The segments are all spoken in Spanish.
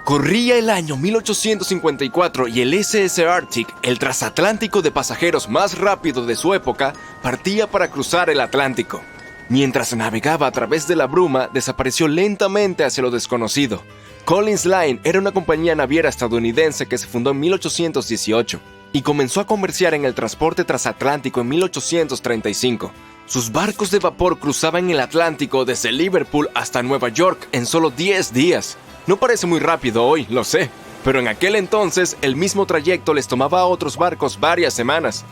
Corría el año 1854 y el SS Arctic, el transatlántico de pasajeros más rápido de su época, partía para cruzar el Atlántico. Mientras navegaba a través de la bruma, desapareció lentamente hacia lo desconocido. Collins Line era una compañía naviera estadounidense que se fundó en 1818 y comenzó a comerciar en el transporte transatlántico en 1835. Sus barcos de vapor cruzaban el Atlántico desde Liverpool hasta Nueva York en solo 10 días. No parece muy rápido hoy, lo sé, pero en aquel entonces el mismo trayecto les tomaba a otros barcos varias semanas.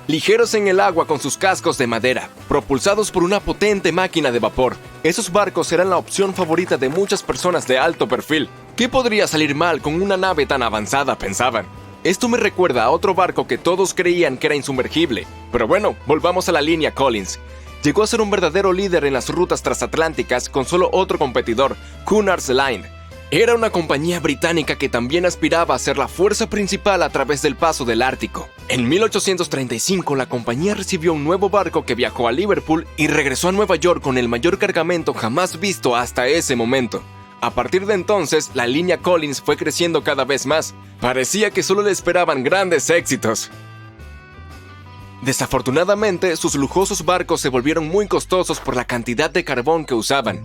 Ligeros en el agua con sus cascos de madera, propulsados por una potente máquina de vapor, esos barcos eran la opción favorita de muchas personas de alto perfil. ¿Qué podría salir mal con una nave tan avanzada?, pensaban. Esto me recuerda a otro barco que todos creían que era insumergible. Pero bueno, volvamos a la línea Collins. Llegó a ser un verdadero líder en las rutas transatlánticas con solo otro competidor, Cunard's Line. Era una compañía británica que también aspiraba a ser la fuerza principal a través del paso del Ártico. En 1835, la compañía recibió un nuevo barco que viajó a Liverpool y regresó a Nueva York con el mayor cargamento jamás visto hasta ese momento. A partir de entonces, la línea Collins fue creciendo cada vez más. Parecía que solo le esperaban grandes éxitos. Desafortunadamente, sus lujosos barcos se volvieron muy costosos por la cantidad de carbón que usaban.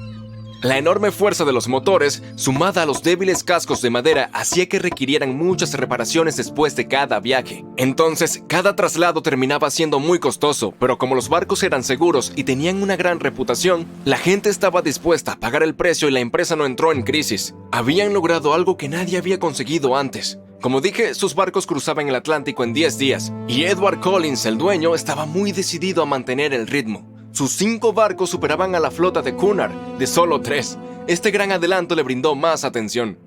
La enorme fuerza de los motores, sumada a los débiles cascos de madera, hacía que requirieran muchas reparaciones después de cada viaje. Entonces, cada traslado terminaba siendo muy costoso, pero como los barcos eran seguros y tenían una gran reputación, la gente estaba dispuesta a pagar el precio y la empresa no entró en crisis. Habían logrado algo que nadie había conseguido antes. Como dije, sus barcos cruzaban el Atlántico en 10 días, y Edward Collins, el dueño, estaba muy decidido a mantener el ritmo. Sus 5 barcos superaban a la flota de Cunard, de solo 3. Este gran adelanto le brindó más atención.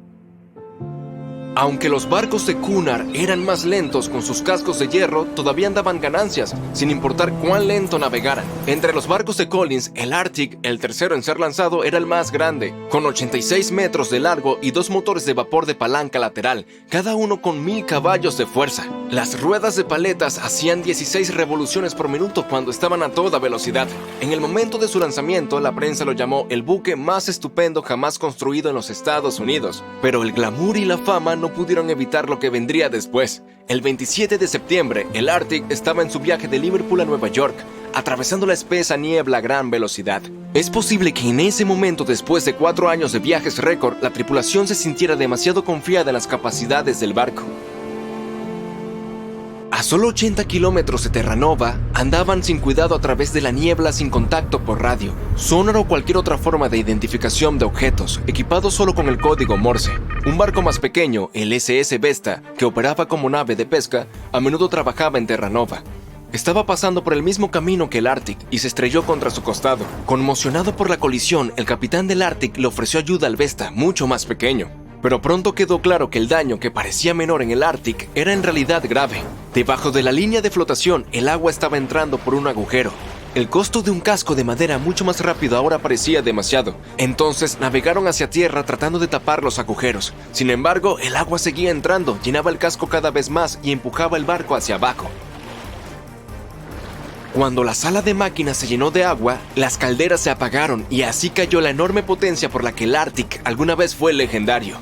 Aunque los barcos de Cunard eran más lentos con sus cascos de hierro, todavía daban ganancias, sin importar cuán lento navegaran. Entre los barcos de Collins, el Arctic, el tercero en ser lanzado, era el más grande, con 86 metros de largo y 2 motores de vapor de palanca lateral, cada uno con 1000 caballos de fuerza. Las ruedas de paletas hacían 16 revoluciones por minuto cuando estaban a toda velocidad. En el momento de su lanzamiento, la prensa lo llamó el buque más estupendo jamás construido en los Estados Unidos. Pero el glamour y la fama no pudieron evitar lo que vendría después. El 27 de septiembre, el Arctic estaba en su viaje de Liverpool a Nueva York, atravesando la espesa niebla a gran velocidad. Es posible que en ese momento, después de 4 años de viajes récord, la tripulación se sintiera demasiado confiada en las capacidades del barco. A solo 80 kilómetros de Terranova, andaban sin cuidado a través de la niebla sin contacto por radio, sonar o cualquier otra forma de identificación de objetos, equipados solo con el código Morse. Un barco más pequeño, el SS Vesta, que operaba como nave de pesca, a menudo trabajaba en Terranova. Estaba pasando por el mismo camino que el Arctic y se estrelló contra su costado. Conmocionado por la colisión, el capitán del Arctic le ofreció ayuda al Vesta, mucho más pequeño. Pero pronto quedó claro que el daño que parecía menor en el Arctic era en realidad grave. Debajo de la línea de flotación, el agua estaba entrando por un agujero. El costo de un casco de madera mucho más rápido ahora parecía demasiado. Entonces navegaron hacia tierra tratando de tapar los agujeros. Sin embargo, el agua seguía entrando, llenaba el casco cada vez más y empujaba el barco hacia abajo. Cuando la sala de máquinas se llenó de agua, las calderas se apagaron y así cayó la enorme potencia por la que el Arctic alguna vez fue legendario.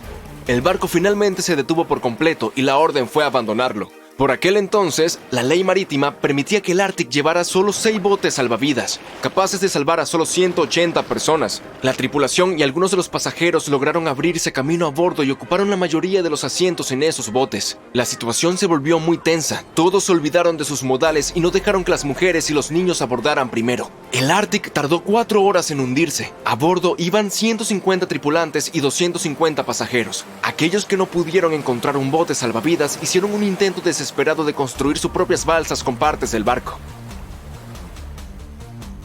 El barco finalmente se detuvo por completo y la orden fue abandonarlo. Por aquel entonces, la ley marítima permitía que el Arctic llevara solo 6 botes salvavidas, capaces de salvar a solo 180 personas. La tripulación y algunos de los pasajeros lograron abrirse camino a bordo y ocuparon la mayoría de los asientos en esos botes. La situación se volvió muy tensa, todos se olvidaron de sus modales y no dejaron que las mujeres y los niños abordaran primero. El Arctic tardó 4 horas en hundirse. A bordo iban 150 tripulantes y 250 pasajeros. Aquellos que no pudieron encontrar un bote salvavidas hicieron un intento desesperado de construir sus propias balsas con partes del barco.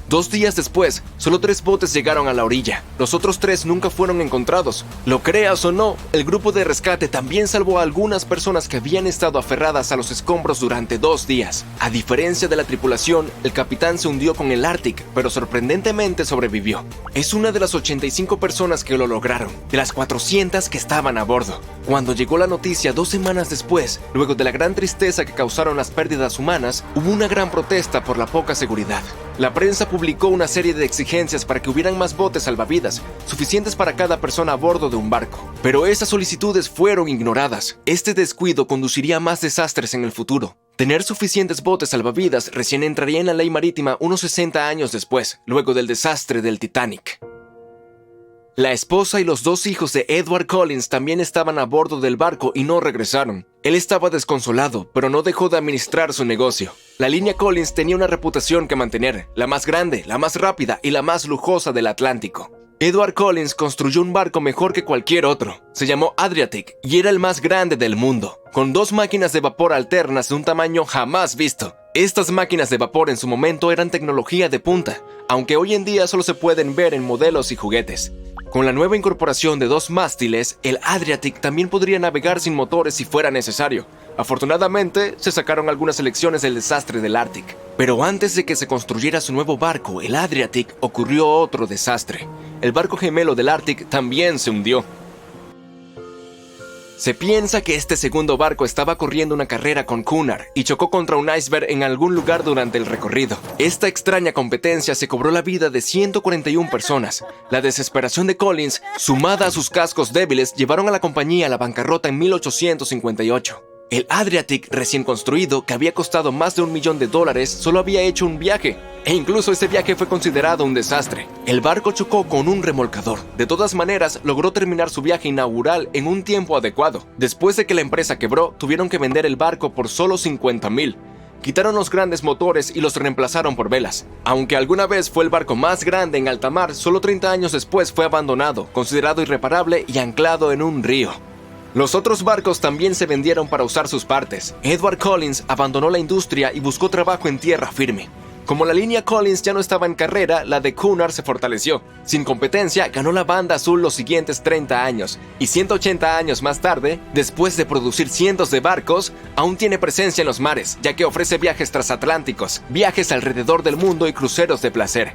2 días después, solo 3 botes llegaron a la orilla. Los otros 3 nunca fueron encontrados. Lo creas o no, el grupo de rescate también salvó a algunas personas que habían estado aferradas a los escombros durante 2 días. A diferencia de la tripulación, el capitán se hundió con el Arctic, pero sorprendentemente sobrevivió. Es una de las 85 personas que lo lograron, de las 400 que estaban a bordo. Cuando llegó la noticia 2 semanas después, luego de la gran tristeza que causaron las pérdidas humanas, hubo una gran protesta por la poca seguridad. La prensa publicó publicó una serie de exigencias para que hubieran más botes salvavidas, suficientes para cada persona a bordo de un barco. Pero esas solicitudes fueron ignoradas. Este descuido conduciría a más desastres en el futuro. Tener suficientes botes salvavidas recién entraría en la ley marítima unos 60 años después, luego del desastre del Titanic. La esposa y los 2 hijos de Edward Collins también estaban a bordo del barco y no regresaron. Él estaba desconsolado, pero no dejó de administrar su negocio. La línea Collins tenía una reputación que mantener, la más grande, la más rápida y la más lujosa del Atlántico. Edward Collins construyó un barco mejor que cualquier otro. Se llamó Adriatic y era el más grande del mundo, con 2 máquinas de vapor alternas de un tamaño jamás visto. Estas máquinas de vapor en su momento eran tecnología de punta, aunque hoy en día solo se pueden ver en modelos y juguetes. Con la nueva incorporación de 2 mástiles, el Adriatic también podría navegar sin motores si fuera necesario. Afortunadamente, se sacaron algunas lecciones del desastre del Ártic. Pero antes de que se construyera su nuevo barco, el Adriatic, ocurrió otro desastre. El barco gemelo del Ártic también se hundió. Se piensa que este segundo barco estaba corriendo una carrera con Cunard y chocó contra un iceberg en algún lugar durante el recorrido. Esta extraña competencia se cobró la vida de 141 personas. La desesperación de Collins, sumada a sus cascos débiles, llevaron a la compañía a la bancarrota en 1858. El Adriatic recién construido, que había costado más de $1 millón, solo había hecho un viaje. E incluso ese viaje fue considerado un desastre. El barco chocó con un remolcador. De todas maneras, logró terminar su viaje inaugural en un tiempo adecuado. Después de que la empresa quebró, tuvieron que vender el barco por solo $50,000. Quitaron los grandes motores y los reemplazaron por velas. Aunque alguna vez fue el barco más grande en alta mar, solo 30 años después fue abandonado, considerado irreparable y anclado en un río. Los otros barcos también se vendieron para usar sus partes. Edward Collins abandonó la industria y buscó trabajo en tierra firme. Como la línea Collins ya no estaba en carrera, la de Cunard se fortaleció. Sin competencia, ganó la banda azul los siguientes 30 años. Y 180 años más tarde, después de producir cientos de barcos, aún tiene presencia en los mares, ya que ofrece viajes transatlánticos, viajes alrededor del mundo y cruceros de placer.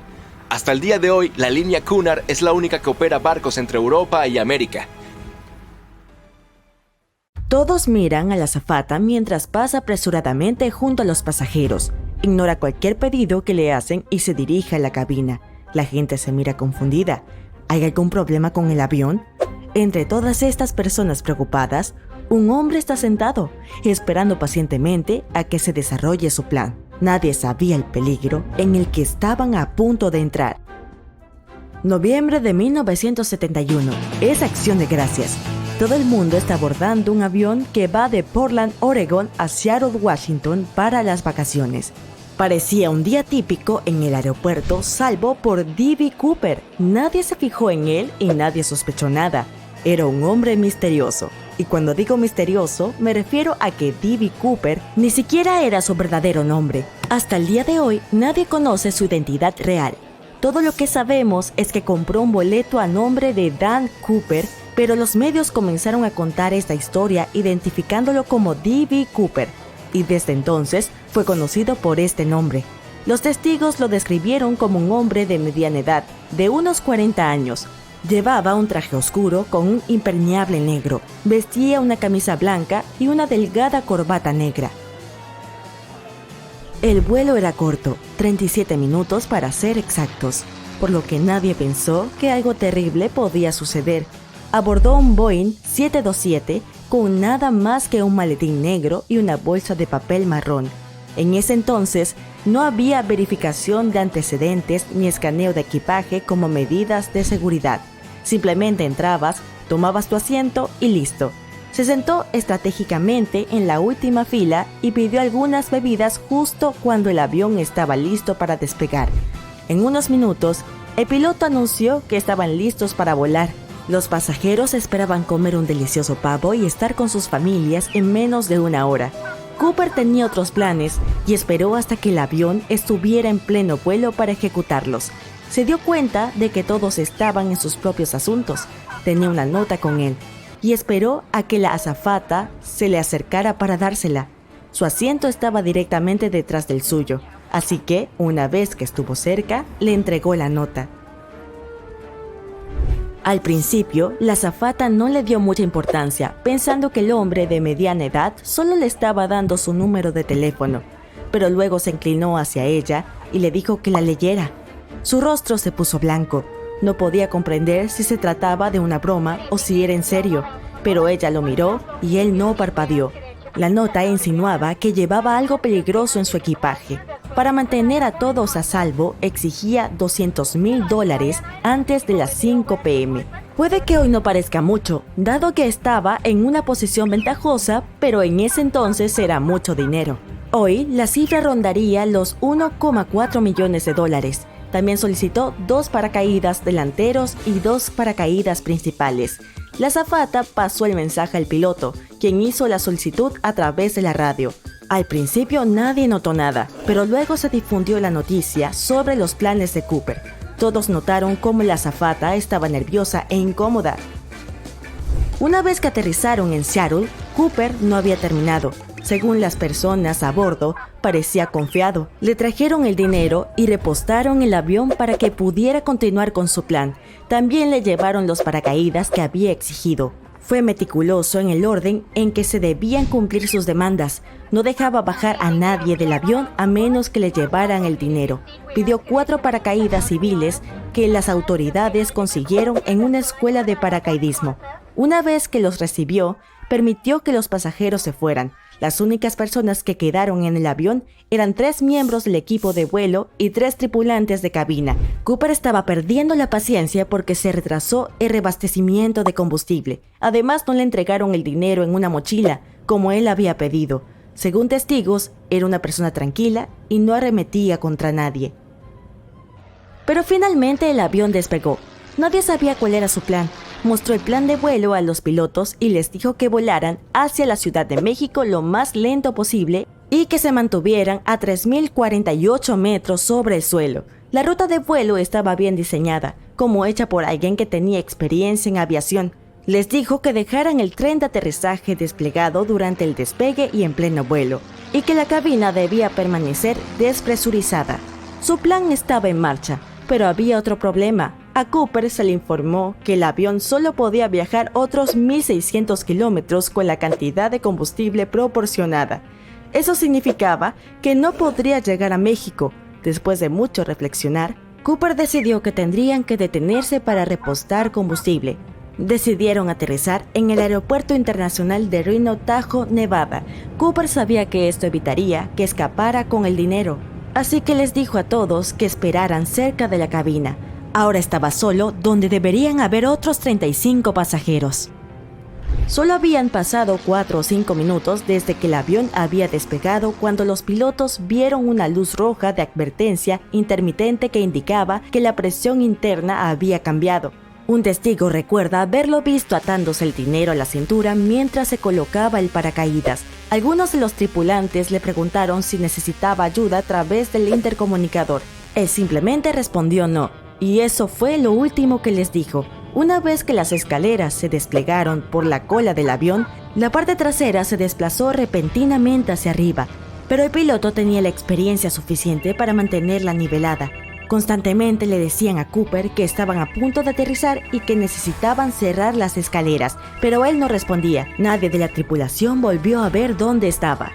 Hasta el día de hoy, la línea Cunard es la única que opera barcos entre Europa y América. Todos miran a la azafata mientras pasa apresuradamente junto a los pasajeros. Ignora cualquier pedido que le hacen y se dirige a la cabina. La gente se mira confundida. ¿Hay algún problema con el avión? Entre todas estas personas preocupadas, un hombre está sentado, esperando pacientemente a que se desarrolle su plan. Nadie sabía el peligro en el que estaban a punto de entrar. Noviembre de 1971. Es Acción de Gracias. Todo el mundo está abordando un avión que va de Portland, Oregón a Seattle, Washington para las vacaciones. Parecía un día típico en el aeropuerto, salvo por D.B. Cooper. Nadie se fijó en él y nadie sospechó nada. Era un hombre misterioso. Y cuando digo misterioso, me refiero a que D.B. Cooper ni siquiera era su verdadero nombre. Hasta el día de hoy, nadie conoce su identidad real. Todo lo que sabemos es que compró un boleto a nombre de Dan Cooper, pero los medios comenzaron a contar esta historia identificándolo como D.B. Cooper, y desde entonces fue conocido por este nombre. Los testigos lo describieron como un hombre de mediana edad, de unos 40 años. Llevaba un traje oscuro con un impermeable negro, vestía una camisa blanca y una delgada corbata negra. El vuelo era corto, 37 minutos para ser exactos, por lo que nadie pensó que algo terrible podía suceder. Abordó un Boeing 727 con nada más que un maletín negro y una bolsa de papel marrón. En ese entonces, no había verificación de antecedentes ni escaneo de equipaje como medidas de seguridad. Simplemente entrabas, tomabas tu asiento y listo. Se sentó estratégicamente en la última fila y pidió algunas bebidas justo cuando el avión estaba listo para despegar. En unos minutos, el piloto anunció que estaban listos para volar. Los pasajeros esperaban comer un delicioso pavo y estar con sus familias en menos de una hora. Cooper tenía otros planes y esperó hasta que el avión estuviera en pleno vuelo para ejecutarlos. Se dio cuenta de que todos estaban en sus propios asuntos. Tenía una nota con él y esperó a que la azafata se le acercara para dársela. Su asiento estaba directamente detrás del suyo, así que, una vez que estuvo cerca, le entregó la nota. Al principio, la azafata no le dio mucha importancia, pensando que el hombre de mediana edad solo le estaba dando su número de teléfono, pero luego se inclinó hacia ella y le dijo que la leyera. Su rostro se puso blanco. No podía comprender si se trataba de una broma o si era en serio, pero ella lo miró y él no parpadeó. La nota insinuaba que llevaba algo peligroso en su equipaje. Para mantener a todos a salvo, exigía $200,000 antes de las 5 p.m. Puede que hoy no parezca mucho, dado que estaba en una posición ventajosa, pero en ese entonces era mucho dinero. Hoy, la cifra rondaría los $1,4 millones. También solicitó 2 paracaídas delanteros y 2 paracaídas principales. La azafata pasó el mensaje al piloto, quien hizo la solicitud a través de la radio. Al principio nadie notó nada, pero luego se difundió la noticia sobre los planes de Cooper. Todos notaron cómo la azafata estaba nerviosa e incómoda. Una vez que aterrizaron en Seattle, Cooper no había terminado. Según las personas a bordo, parecía confiado. Le trajeron el dinero y repostaron el avión para que pudiera continuar con su plan. También le llevaron los paracaídas que había exigido. Fue meticuloso en el orden en que se debían cumplir sus demandas. No dejaba bajar a nadie del avión a menos que le llevaran el dinero. Pidió 4 paracaídas civiles que las autoridades consiguieron en una escuela de paracaidismo. Una vez que los recibió, permitió que los pasajeros se fueran. Las únicas personas que quedaron en el avión eran 3 miembros del equipo de vuelo y 3 tripulantes de cabina. Cooper estaba perdiendo la paciencia porque se retrasó el reabastecimiento de combustible. Además, no le entregaron el dinero en una mochila, como él había pedido. Según testigos, era una persona tranquila y no arremetía contra nadie. Pero finalmente el avión despegó. Nadie sabía cuál era su plan. Mostró el plan de vuelo a los pilotos y les dijo que volaran hacia la Ciudad de México lo más lento posible y que se mantuvieran a 3.048 metros sobre el suelo. La ruta de vuelo estaba bien diseñada, como hecha por alguien que tenía experiencia en aviación. Les dijo que dejaran el tren de aterrizaje desplegado durante el despegue y en pleno vuelo, y que la cabina debía permanecer despresurizada. Su plan estaba en marcha, pero había otro problema. A Cooper se le informó que el avión solo podía viajar otros 1.600 kilómetros con la cantidad de combustible proporcionada. Eso significaba que no podría llegar a México. Después de mucho reflexionar, Cooper decidió que tendrían que detenerse para repostar combustible. Decidieron aterrizar en el Aeropuerto Internacional de Reno Tahoe, Nevada. Cooper sabía que esto evitaría que escapara con el dinero, así que les dijo a todos que esperaran cerca de la cabina. Ahora estaba solo donde deberían haber otros 35 pasajeros. Solo habían pasado 4 o 5 minutos desde que el avión había despegado cuando los pilotos vieron una luz roja de advertencia intermitente que indicaba que la presión interna había cambiado. Un testigo recuerda haberlo visto atándose el dinero a la cintura mientras se colocaba el paracaídas. Algunos de los tripulantes le preguntaron si necesitaba ayuda a través del intercomunicador. Él simplemente respondió no. Y eso fue lo último que les dijo. Una vez que las escaleras se desplegaron por la cola del avión, la parte trasera se desplazó repentinamente hacia arriba, pero el piloto tenía la experiencia suficiente para mantenerla nivelada. Constantemente le decían a Cooper que estaban a punto de aterrizar y que necesitaban cerrar las escaleras, pero él no respondía. Nadie de la tripulación volvió a ver dónde estaba.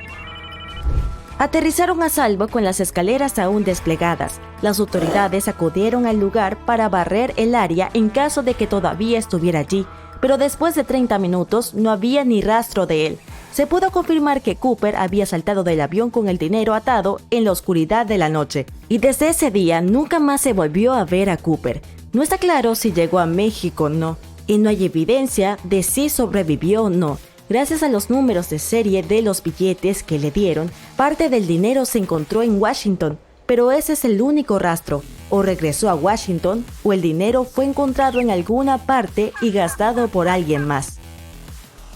Aterrizaron a salvo con las escaleras aún desplegadas. Las autoridades acudieron al lugar para barrer el área en caso de que todavía estuviera allí, pero después de 30 minutos no había ni rastro de él. Se pudo confirmar que Cooper había saltado del avión con el dinero atado en la oscuridad de la noche, y desde ese día nunca más se volvió a ver a Cooper. No está claro si llegó a México o no, y no hay evidencia de si sobrevivió o no. Gracias a los números de serie de los billetes que le dieron, parte del dinero se encontró en Washington, pero ese es el único rastro. O regresó a Washington, o el dinero fue encontrado en alguna parte y gastado por alguien más.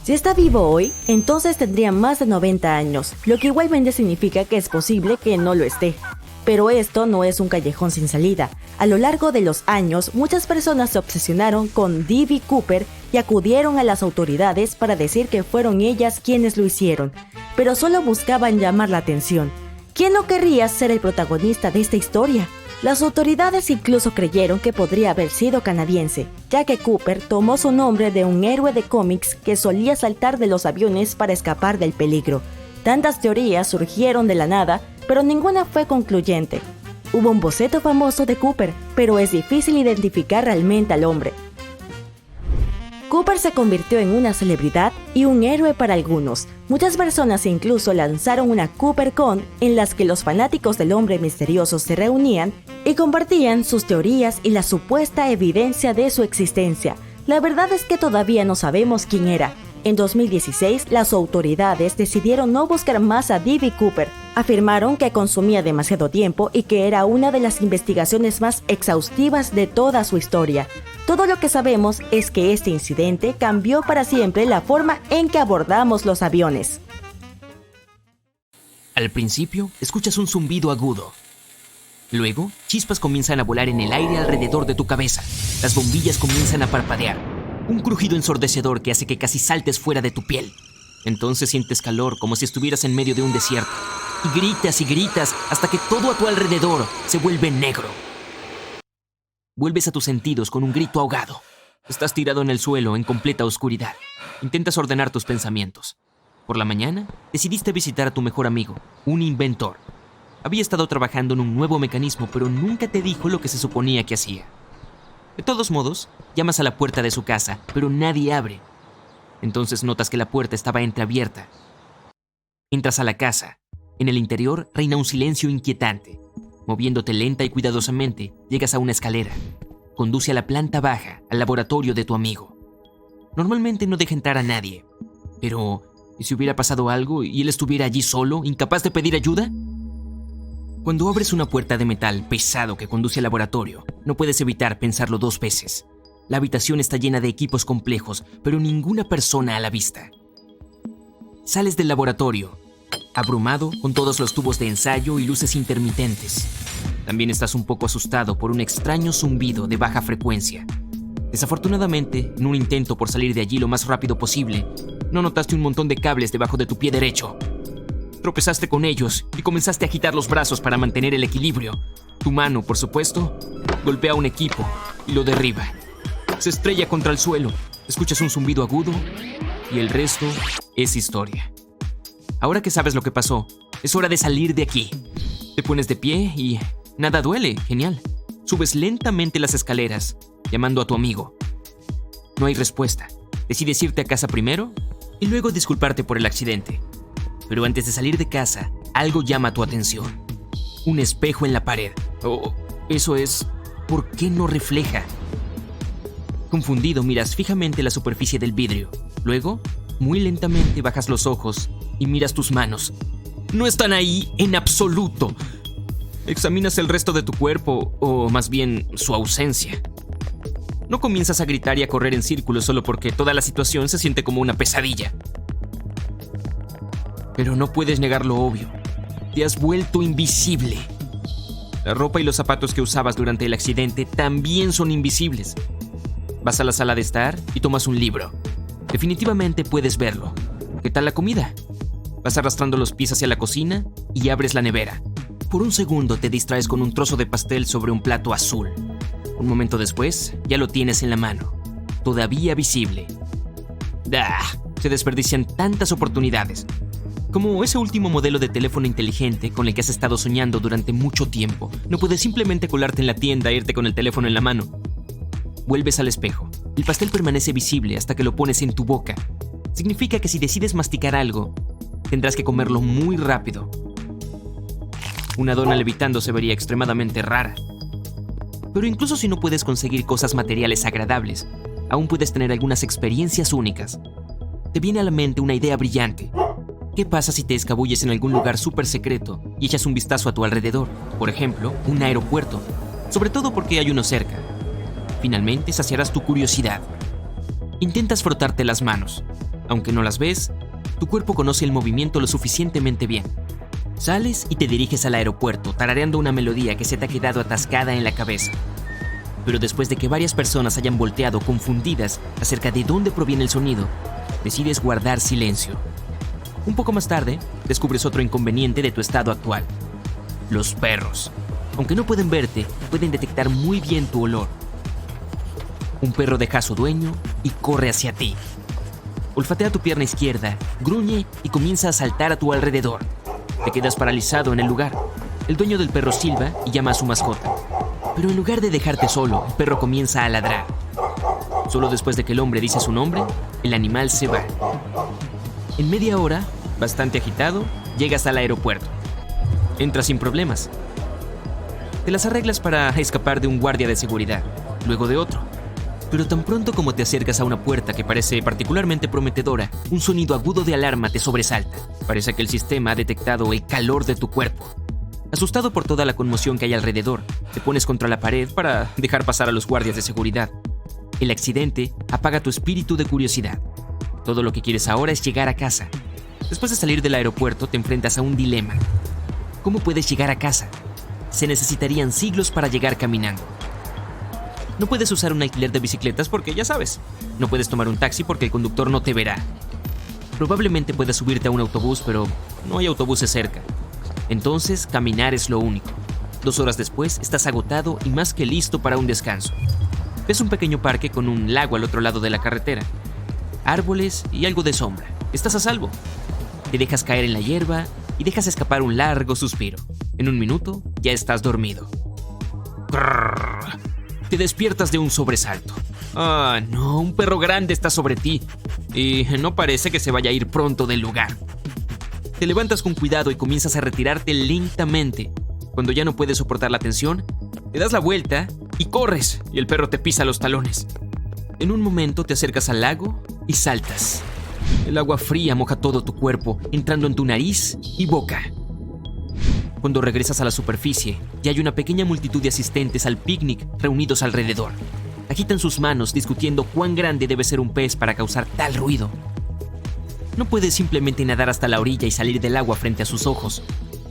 Si está vivo hoy, entonces tendría más de 90 años, lo que igualmente significa que es posible que no lo esté. Pero esto no es un callejón sin salida. A lo largo de los años, muchas personas se obsesionaron con D.B. Cooper y acudieron a las autoridades para decir que fueron ellas quienes lo hicieron, pero solo buscaban llamar la atención. ¿Quién no querría ser el protagonista de esta historia? Las autoridades incluso creyeron que podría haber sido canadiense, ya que Cooper tomó su nombre de un héroe de cómics que solía saltar de los aviones para escapar del peligro. Tantas teorías surgieron de la nada, pero ninguna fue concluyente. Hubo un boceto famoso de Cooper, pero es difícil identificar realmente al hombre. Cooper se convirtió en una celebridad y un héroe para algunos. Muchas personas incluso lanzaron una CooperCon en las que los fanáticos del hombre misterioso se reunían y compartían sus teorías y la supuesta evidencia de su existencia. La verdad es que todavía no sabemos quién era. En 2016, las autoridades decidieron no buscar más a D.B. Cooper. Afirmaron que consumía demasiado tiempo y que era una de las investigaciones más exhaustivas de toda su historia. Todo lo que sabemos es que este incidente cambió para siempre la forma en que abordamos los aviones. Al principio, escuchas un zumbido agudo. Luego, chispas comienzan a volar en el aire alrededor de tu cabeza. Las bombillas comienzan a parpadear. Un crujido ensordecedor que hace que casi saltes fuera de tu piel. Entonces sientes calor como si estuvieras en medio de un desierto. Y gritas hasta que todo a tu alrededor se vuelve negro. Vuelves a tus sentidos con un grito ahogado. Estás tirado en el suelo en completa oscuridad. Intentas ordenar tus pensamientos. Por la mañana, decidiste visitar a tu mejor amigo, un inventor. Había estado trabajando en un nuevo mecanismo, pero nunca te dijo lo que se suponía que hacía. De todos modos, llamas a la puerta de su casa, pero nadie abre. Entonces notas que la puerta estaba entreabierta. Entras a la casa. En el interior reina un silencio inquietante. Moviéndote lenta y cuidadosamente, llegas a una escalera. Conduce a la planta baja, al laboratorio de tu amigo. Normalmente no deja entrar a nadie. Pero, ¿y si hubiera pasado algo y él estuviera allí solo, incapaz de pedir ayuda? Cuando abres una puerta de metal pesado que conduce al laboratorio, no puedes evitar pensarlo dos veces. La habitación está llena de equipos complejos, pero ninguna persona a la vista. Sales del laboratorio, abrumado con todos los tubos de ensayo y luces intermitentes. También estás un poco asustado por un extraño zumbido de baja frecuencia. Desafortunadamente, en un intento por salir de allí lo más rápido posible, no notaste un montón de cables debajo de tu pie derecho. Tropezaste con ellos y comenzaste a agitar los brazos para mantener el equilibrio. Tu mano, por supuesto, golpea un equipo y lo derriba. Se estrella contra el suelo, escuchas un zumbido agudo y el resto es historia. Ahora que sabes lo que pasó, es hora de salir de aquí. Te pones de pie y nada duele, genial. Subes lentamente las escaleras, llamando a tu amigo. No hay respuesta. Decides irte a casa primero y luego disculparte por el accidente. Pero antes de salir de casa, algo llama tu atención. Un espejo en la pared. Oh, eso es... ¿por qué no refleja? Confundido, miras fijamente la superficie del vidrio. Luego, muy lentamente bajas los ojos y miras tus manos. No están ahí en absoluto. Examinas el resto de tu cuerpo, o más bien su ausencia. No comienzas a gritar y a correr en círculos solo porque toda la situación se siente como una pesadilla. Pero no puedes negar lo obvio. Te has vuelto invisible. La ropa y los zapatos que usabas durante el accidente también son invisibles. Vas a la sala de estar y tomas un libro. Definitivamente puedes verlo. ¿Qué tal la comida? Vas arrastrando los pies hacia la cocina y abres la nevera. Por un segundo te distraes con un trozo de pastel sobre un plato azul. Un momento después, ya lo tienes en la mano. Todavía visible. Se desperdician tantas oportunidades. Como ese último modelo de teléfono inteligente con el que has estado soñando durante mucho tiempo. No puedes simplemente colarte en la tienda e irte con el teléfono en la mano. Vuelves al espejo. El pastel permanece visible hasta que lo pones en tu boca. Significa que si decides masticar algo, tendrás que comerlo muy rápido. Una dona levitando se vería extremadamente rara. Pero incluso si no puedes conseguir cosas materiales agradables, aún puedes tener algunas experiencias únicas. Te viene a la mente una idea brillante. ¿Qué pasa si te escabulles en algún lugar súper secreto y echas un vistazo a tu alrededor? Por ejemplo, un aeropuerto. Sobre todo porque hay uno cerca. Finalmente saciarás tu curiosidad. Intentas frotarte las manos. Aunque no las ves, tu cuerpo conoce el movimiento lo suficientemente bien. Sales y te diriges al aeropuerto, tarareando una melodía que se te ha quedado atascada en la cabeza. Pero después de que varias personas hayan volteado confundidas acerca de dónde proviene el sonido, decides guardar silencio. Un poco más tarde, descubres otro inconveniente de tu estado actual. Los perros. Aunque no pueden verte, pueden detectar muy bien tu olor. Un perro deja a su dueño y corre hacia ti. Olfatea tu pierna izquierda, gruñe y comienza a saltar a tu alrededor. Te quedas paralizado en el lugar. El dueño del perro silba y llama a su mascota. Pero en lugar de dejarte solo, el perro comienza a ladrar. Solo después de que el hombre dice su nombre, el animal se va. En media hora, bastante agitado, llegas al aeropuerto. Entras sin problemas. Te las arreglas para escapar de un guardia de seguridad, luego de otro. Pero tan pronto como te acercas a una puerta que parece particularmente prometedora, un sonido agudo de alarma te sobresalta. Parece que el sistema ha detectado el calor de tu cuerpo. Asustado por toda la conmoción que hay alrededor, te pones contra la pared para dejar pasar a los guardias de seguridad. El accidente apaga tu espíritu de curiosidad. Todo lo que quieres ahora es llegar a casa. Después de salir del aeropuerto te enfrentas a un dilema. ¿Cómo puedes llegar a casa? Se necesitarían siglos para llegar caminando. No puedes usar un alquiler de bicicletas porque ya sabes. No puedes tomar un taxi porque el conductor no te verá. Probablemente puedas subirte a un autobús, pero no hay autobuses cerca. Entonces, caminar es lo único. 2 horas después, estás agotado y más que listo para un descanso. Ves un pequeño parque con un lago al otro lado de la carretera. Árboles y algo de sombra. Estás a salvo. Te dejas caer en la hierba y dejas escapar un largo suspiro. En 1 minuto, ya estás dormido. Grrr. Te despiertas de un sobresalto. Ah, no, un perro grande está sobre ti. Y no parece que se vaya a ir pronto del lugar. Te levantas con cuidado y comienzas a retirarte lentamente. Cuando ya no puedes soportar la tensión, te das la vuelta y corres, y el perro te pisa los talones. En un momento te acercas al lago y saltas. El agua fría moja todo tu cuerpo, entrando en tu nariz y boca. Cuando regresas a la superficie, ya hay una pequeña multitud de asistentes al picnic reunidos alrededor. Agitan sus manos discutiendo cuán grande debe ser un pez para causar tal ruido. No puedes simplemente nadar hasta la orilla y salir del agua frente a sus ojos.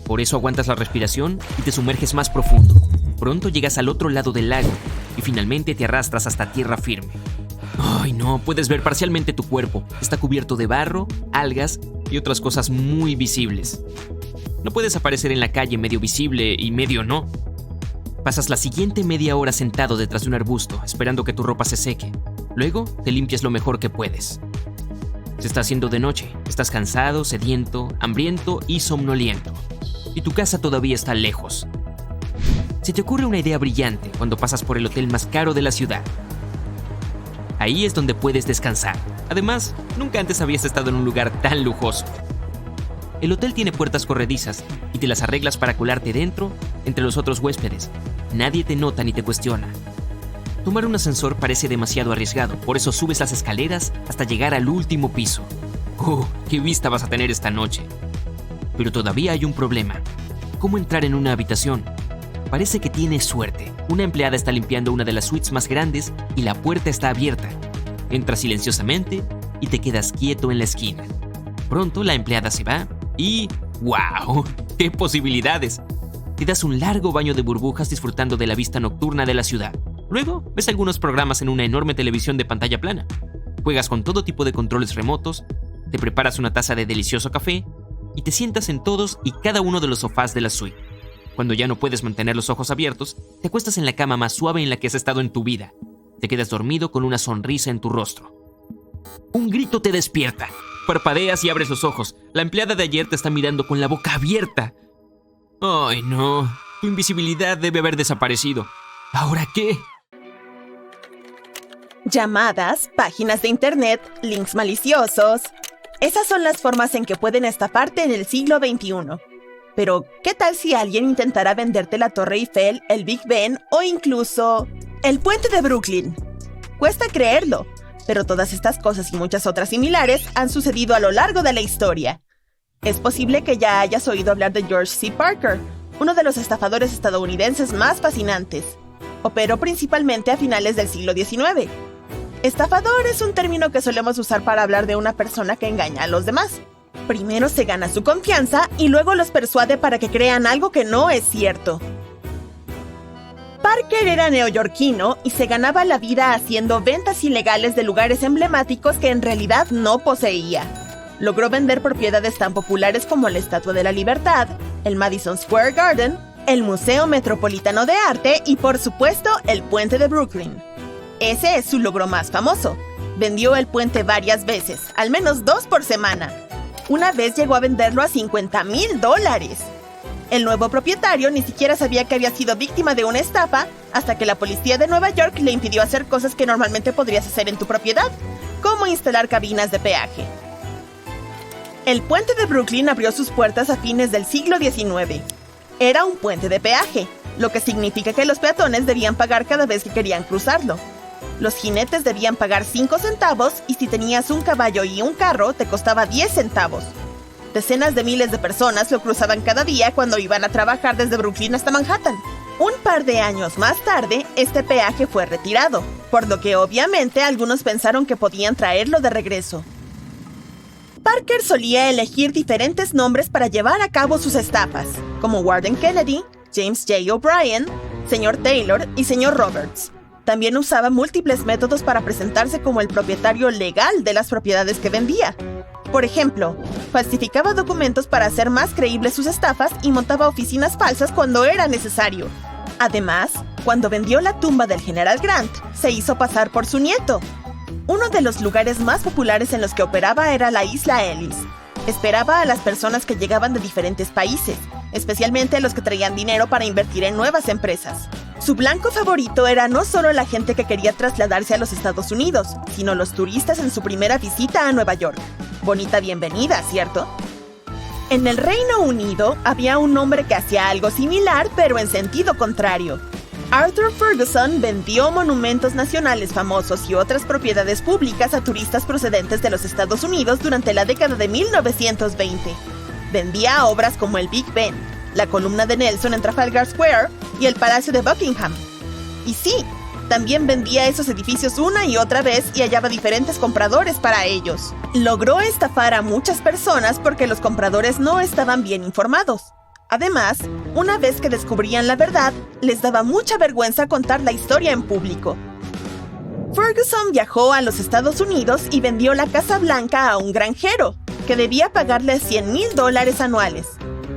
Por eso aguantas la respiración y te sumerges más profundo. Pronto llegas al otro lado del lago y finalmente te arrastras hasta tierra firme. Ay, no, puedes ver parcialmente tu cuerpo. Está cubierto de barro, algas y otras cosas muy visibles. No puedes aparecer en la calle medio visible y medio no. Pasas la siguiente media hora sentado detrás de un arbusto, esperando que tu ropa se seque. Luego, te limpias lo mejor que puedes. Se está haciendo de noche. Estás cansado, sediento, hambriento y somnoliento. Y tu casa todavía está lejos. Se te ocurre una idea brillante cuando pasas por el hotel más caro de la ciudad. Ahí es donde puedes descansar. Además, nunca antes habías estado en un lugar tan lujoso. El hotel tiene puertas corredizas y te las arreglas para colarte dentro entre los otros huéspedes. Nadie te nota ni te cuestiona. Tomar un ascensor parece demasiado arriesgado, por eso subes las escaleras hasta llegar al último piso. ¡Oh, qué vista vas a tener esta noche! Pero todavía hay un problema. ¿Cómo entrar en una habitación? Parece que tienes suerte. Una empleada está limpiando una de las suites más grandes y la puerta está abierta. Entras silenciosamente y te quedas quieto en la esquina. Pronto la empleada se va y... ¡wow! ¡Qué posibilidades! Te das un largo baño de burbujas disfrutando de la vista nocturna de la ciudad. Luego, ves algunos programas en una enorme televisión de pantalla plana. Juegas con todo tipo de controles remotos, te preparas una taza de delicioso café y te sientas en todos y cada uno de los sofás de la suite. Cuando ya no puedes mantener los ojos abiertos, te acuestas en la cama más suave en la que has estado en tu vida. Te quedas dormido con una sonrisa en tu rostro. Un grito te despierta. Parpadeas y abres los ojos. La empleada de ayer te está mirando con la boca abierta. ¡Ay, no! Tu invisibilidad debe haber desaparecido. ¿Ahora qué? Llamadas, páginas de internet, links maliciosos. Esas son las formas en que pueden estafarte en el siglo XXI. Pero, ¿qué tal si alguien intentara venderte la Torre Eiffel, el Big Ben o incluso el puente de Brooklyn? Cuesta creerlo, pero todas estas cosas y muchas otras similares han sucedido a lo largo de la historia. Es posible que ya hayas oído hablar de George C. Parker, uno de los estafadores estadounidenses más fascinantes. Operó principalmente a finales del siglo XIX. Estafador es un término que solemos usar para hablar de una persona que engaña a los demás. Primero se gana su confianza y luego los persuade para que crean algo que no es cierto. Parker era neoyorquino y se ganaba la vida haciendo ventas ilegales de lugares emblemáticos que en realidad no poseía. Logró vender propiedades tan populares como la Estatua de la Libertad, el Madison Square Garden, el Museo Metropolitano de Arte y, por supuesto, el puente de Brooklyn. Ese es su logro más famoso. Vendió el puente varias veces, al menos 2 por semana. Una vez llegó a venderlo a $50,000. El nuevo propietario ni siquiera sabía que había sido víctima de una estafa hasta que la policía de Nueva York le impidió hacer cosas que normalmente podrías hacer en tu propiedad, como instalar cabinas de peaje. El puente de Brooklyn abrió sus puertas a fines del siglo XIX. Era un puente de peaje, lo que significa que los peatones debían pagar cada vez que querían cruzarlo. Los jinetes debían pagar 5 centavos y si tenías un caballo y un carro te costaba 10 centavos. Decenas de miles de personas lo cruzaban cada día cuando iban a trabajar desde Brooklyn hasta Manhattan. Un par de años más tarde, este peaje fue retirado, por lo que obviamente algunos pensaron que podían traerlo de regreso. Parker solía elegir diferentes nombres para llevar a cabo sus estafas, como Warden Kennedy, James J. O'Brien, Sr. Taylor y Sr. Roberts. También usaba múltiples métodos para presentarse como el propietario legal de las propiedades que vendía. Por ejemplo, falsificaba documentos para hacer más creíbles sus estafas y montaba oficinas falsas cuando era necesario. Además, cuando vendió la tumba del general Grant, se hizo pasar por su nieto. Uno de los lugares más populares en los que operaba era la isla Ellis. Esperaba a las personas que llegaban de diferentes países, especialmente a los que traían dinero para invertir en nuevas empresas. Su blanco favorito era no solo la gente que quería trasladarse a los Estados Unidos, sino los turistas en su primera visita a Nueva York. Bonita bienvenida, ¿cierto? En el Reino Unido había un hombre que hacía algo similar, pero en sentido contrario. Arthur Ferguson vendió monumentos nacionales famosos y otras propiedades públicas a turistas procedentes de los Estados Unidos durante la década de 1920. Vendía obras como el Big Ben, la columna de Nelson en Trafalgar Square y el Palacio de Buckingham. Y sí, también vendía esos edificios una y otra vez y hallaba diferentes compradores para ellos. Logró estafar a muchas personas porque los compradores no estaban bien informados. Además, una vez que descubrían la verdad, les daba mucha vergüenza contar la historia en público. Ferguson viajó a los Estados Unidos y vendió la Casa Blanca a un granjero, que debía pagarle $100,000 anuales.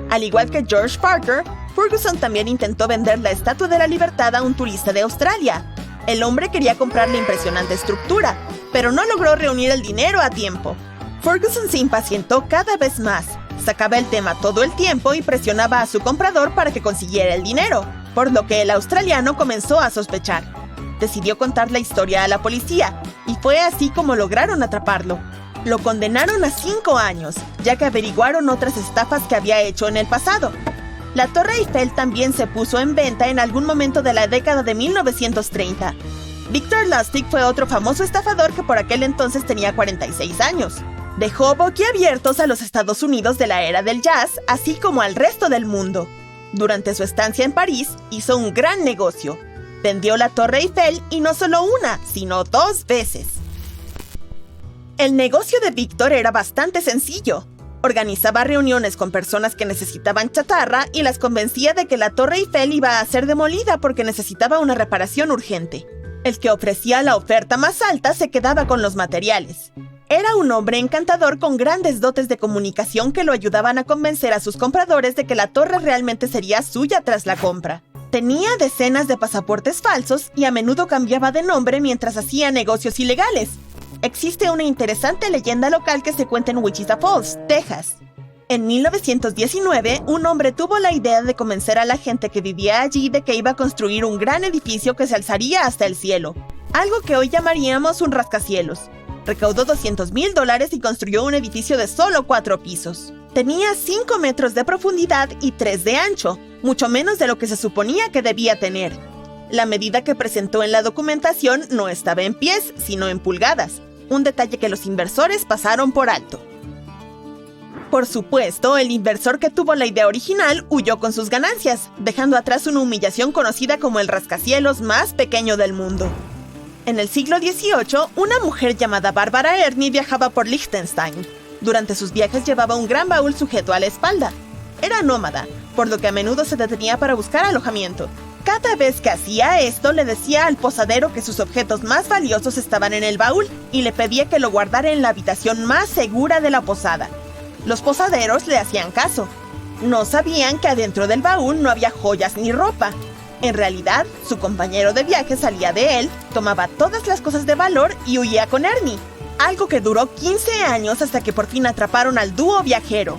Al igual que George Parker, Ferguson también intentó vender la Estatua de la Libertad a un turista de Australia. El hombre quería comprar la impresionante estructura, pero no logró reunir el dinero a tiempo. Ferguson se impacientó cada vez más. Sacaba el tema todo el tiempo y presionaba a su comprador para que consiguiera el dinero, por lo que el australiano comenzó a sospechar. Decidió contar la historia a la policía, y fue así como lograron atraparlo. Lo condenaron a 5 años, ya que averiguaron otras estafas que había hecho en el pasado. La Torre Eiffel también se puso en venta en algún momento de la década de 1930. Victor Lustig fue otro famoso estafador que por aquel entonces tenía 46 años. Dejó boquiabiertos a los Estados Unidos de la era del jazz, así como al resto del mundo. Durante su estancia en París, hizo un gran negocio. Vendió la Torre Eiffel y no solo una, sino 2 veces. El negocio de Victor era bastante sencillo. Organizaba reuniones con personas que necesitaban chatarra y las convencía de que la Torre Eiffel iba a ser demolida porque necesitaba una reparación urgente. El que ofrecía la oferta más alta se quedaba con los materiales. Era un hombre encantador con grandes dotes de comunicación que lo ayudaban a convencer a sus compradores de que la torre realmente sería suya tras la compra. Tenía decenas de pasaportes falsos y a menudo cambiaba de nombre mientras hacía negocios ilegales. Existe una interesante leyenda local que se cuenta en Wichita Falls, Texas. En 1919, un hombre tuvo la idea de convencer a la gente que vivía allí de que iba a construir un gran edificio que se alzaría hasta el cielo, algo que hoy llamaríamos un rascacielos. Recaudó $200,000 y construyó un edificio de solo 4 pisos. Tenía 5 metros de profundidad y 3 de ancho, mucho menos de lo que se suponía que debía tener. La medida que presentó en la documentación no estaba en pies, sino en pulgadas, un detalle que los inversores pasaron por alto. Por supuesto, el inversor que tuvo la idea original huyó con sus ganancias, dejando atrás una humillación conocida como el rascacielos más pequeño del mundo. En el siglo XVIII, una mujer llamada Barbara Ernie viajaba por Liechtenstein. Durante sus viajes llevaba un gran baúl sujeto a la espalda. Era nómada, por lo que a menudo se detenía para buscar alojamiento. Cada vez que hacía esto, le decía al posadero que sus objetos más valiosos estaban en el baúl y le pedía que lo guardara en la habitación más segura de la posada. Los posaderos le hacían caso. No sabían que adentro del baúl no había joyas ni ropa. En realidad, su compañero de viaje salía de él, tomaba todas las cosas de valor y huía con Ernie, algo que duró 15 años hasta que por fin atraparon al dúo viajero.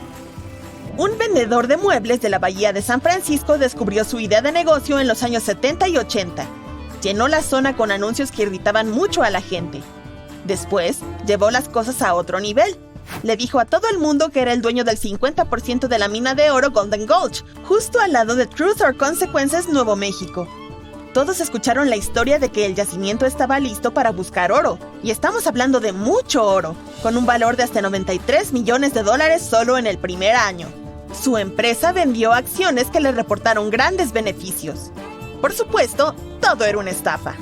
Un vendedor de muebles de la bahía de San Francisco descubrió su idea de negocio en los años 70 y 80. Llenó la zona con anuncios que irritaban mucho a la gente. Después, llevó las cosas a otro nivel. Le dijo a todo el mundo que era el dueño del 50% de la mina de oro Golden Gulch, justo al lado de Truth or Consequences, Nuevo México. Todos escucharon la historia de que el yacimiento estaba listo para buscar oro, y estamos hablando de mucho oro, con un valor de hasta $93 millones solo en el primer año. Su empresa vendió acciones que le reportaron grandes beneficios. Por supuesto, todo era una estafa.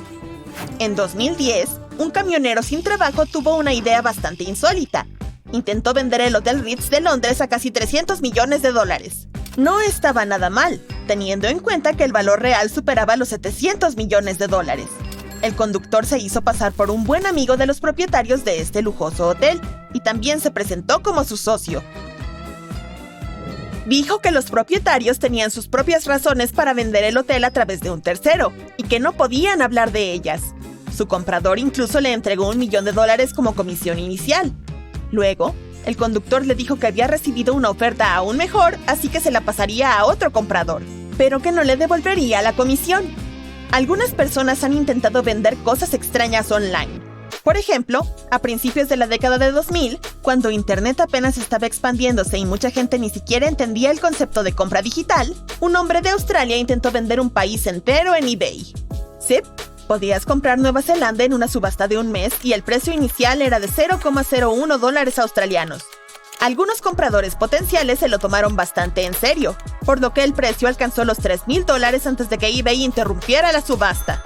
En 2010, un camionero sin trabajo tuvo una idea bastante insólita. Intentó vender el Hotel Ritz de Londres a casi $300 millones. No estaba nada mal, teniendo en cuenta que el valor real superaba los $700 millones. El conductor se hizo pasar por un buen amigo de los propietarios de este lujoso hotel y también se presentó como su socio. Dijo que los propietarios tenían sus propias razones para vender el hotel a través de un tercero y que no podían hablar de ellas. Su comprador incluso le entregó $1 millón como comisión inicial. Luego, el conductor le dijo que había recibido una oferta aún mejor, así que se la pasaría a otro comprador, pero que no le devolvería la comisión. Algunas personas han intentado vender cosas extrañas online. Por ejemplo, a principios de la década de 2000, cuando Internet apenas estaba expandiéndose y mucha gente ni siquiera entendía el concepto de compra digital, un hombre de Australia intentó vender un país entero en eBay. Sí, podías comprar Nueva Zelanda en una subasta de un mes y el precio inicial era de $0,01 australianos. Algunos compradores potenciales se lo tomaron bastante en serio, por lo que el precio alcanzó los $3,000 antes de que eBay interrumpiera la subasta.